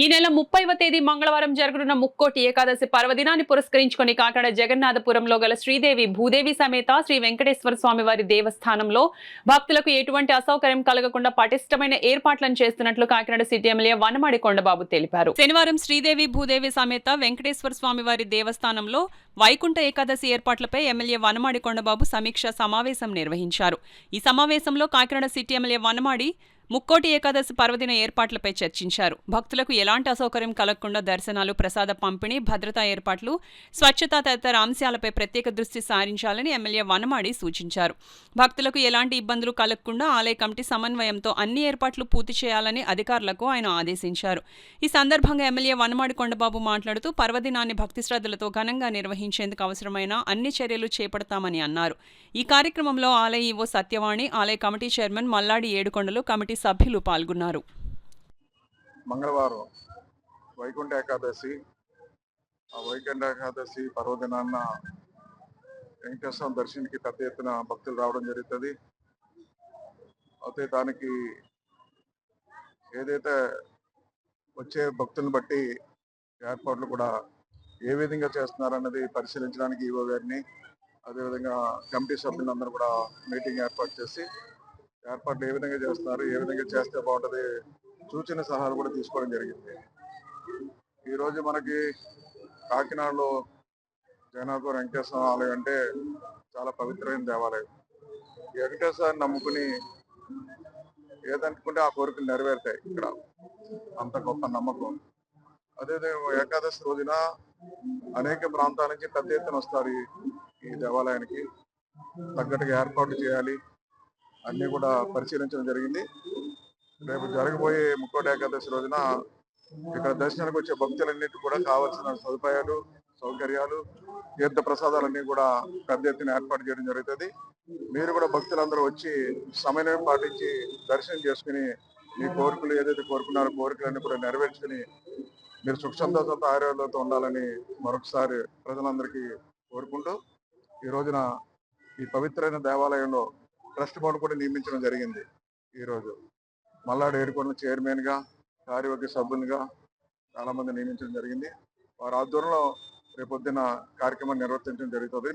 ఈ నెల 30వ తేదీ మంగళవారం జరగనున్న ముక్కోటి ఏకాదశి పర్వదినాన్ని పురస్కరించుకొని కాకినాడ జగన్నాథపురంలో గల శ్రీదేవి భూదేవి సమేత శ్రీ వెంకటేశ్వర స్వామి వారి దేవస్థానంలో భక్తులకు ఎటువంటి అసౌకర్యం కలగకుండా పటిష్టమైన ఏర్పాట్లను చేస్తున్నట్లు కాకినాడ సిటీ ఎమ్మెల్యే వనమాడి కొండబాబు తెలిపారు. శనివారం శ్రీదేవి భూదేవి సమేత వెంకటేశ్వర స్వామి వారి దేవస్థానంలో వైకుంఠ ఏకాదశి ఏర్పాట్లపై ఎమ్మెల్యే వనమాడి కొండబాబు సమీక్ష సమావేశం నిర్వహించారు. ఈ సమావేశంలో కాకినాడ సిటీ ఎమ్మెల్యే వనమాడి ముక్కోటి ఏకాదశి పర్వదిన ఏర్పాట్లపై చర్చించారు. భక్తులకు ఎలాంటి అసౌకర్యం కలగకుండా దర్శనాలు, ప్రసాద పంపిణీ, భద్రతా ఏర్పాట్లు, స్వచ్ఛత తదితర అంశాలపై ప్రత్యేక దృష్టి సారించాలని ఎమ్మెల్యే వనమాడి సూచించారు. భక్తులకు ఎలాంటి ఇబ్బందులు కలగకుండా ఆలయ కమిటీ సమన్వయంతో అన్ని ఏర్పాట్లు పూర్తి చేయాలని అధికారులకు ఆయన ఆదేశించారు. ఈ సందర్భంగా ఎమ్మెల్యే వనమాడి కొండబాబు మాట్లాడుతూ పర్వదినాన్ని భక్తి శ్రద్ధలతో ఘనంగా నిర్వహించేందుకు అవసరమైన అన్ని చర్యలు చేపడతామని అన్నారు. ఈ కార్యక్రమంలో ఆలయ ఈవో సత్యవాణి, ఆలయ కమిటీ చైర్మన్ మల్లాడి ఏడుకొండలు, కమిటీ సభ్యులు పాల్గొన్నారు. మంగళవారం వైకుంఠ ఏకాదశి. ఆ వైకుంఠ ఏకాదశి పర్వదినాన్న వెంకటేశ్వర దర్శనానికి పెద్ద ఎత్తున భక్తులు రావడం జరుగుతుంది. అయితే దానికి ఏదైతే వచ్చే భక్తులను బట్టి ఏర్పాట్లు కూడా ఏ విధంగా చేస్తున్నారన్నది పరిశీలించడానికి ఈవో గారిని, అదేవిధంగా కమిటీ సభ్యులందరూ కూడా మీటింగ్ ఏర్పాటు చేసి ఏర్పాట్లు ఏ విధంగా చేస్తున్నారు, ఏ విధంగా చేస్తే బాగుంటుంది సూచన సలహాలు కూడా తీసుకోవడం జరిగింది. ఈరోజు మనకి కాకినాడలో జగన్నాథపురం వెంకటేశ్వర ఆలయం అంటే చాలా పవిత్రమైన దేవాలయం. ఈ వెంకటేశ్వరాన్ని నమ్ముకుని ఏదనుకుంటే ఆ కోరికలు నెరవేరుతాయి. ఇక్కడ అంత గొప్ప నమ్మకం. అదేవిధంగా ఏకాదశి రోజున అనేక ప్రాంతాల నుంచి పెద్ద ఎత్తున వస్తారు ఈ దేవాలయానికి. తగ్గట్టుగా ఏర్పాట్లు చేయాలి అన్నీ కూడా పరిశీలించడం జరిగింది. రేపు జరగబోయే ముక్కోటి ఏకాదశి రోజున ఇక్కడ దర్శనానికి వచ్చే భక్తులన్నిటి కూడా కావాల్సిన సదుపాయాలు, సౌకర్యాలు, తీర్థ ప్రసాదాలన్నీ కూడా పెద్ద ఎత్తున ఏర్పాటు చేయడం జరుగుతుంది. మీరు కూడా భక్తులందరూ వచ్చి సమన్వయం పాటించి దర్శనం చేసుకుని మీ కోరికలు ఏదైతే కోరుకున్నారో కోరికలన్నీ కూడా నెరవేర్చుకుని మీరు సుఖ సంతోషాలతో ఆరోగ్యాలతో ఉండాలని మరొకసారి ప్రజలందరికీ కోరుకుంటూ ఈ రోజున ఈ పవిత్రమైన దేవాలయంలో ట్రస్ట్ బోర్డు కూడా నియమించడం జరిగింది. ఈరోజు మల్లాడి ఏడుకొండ చైర్మన్గా, కార్యవర్గ సభ్యులుగా చాలా మంది నియమించడం జరిగింది. వారి ఆధ్వర్యంలో రేపొద్దున కార్యక్రమాన్ని నిర్వర్తించడం జరుగుతుంది.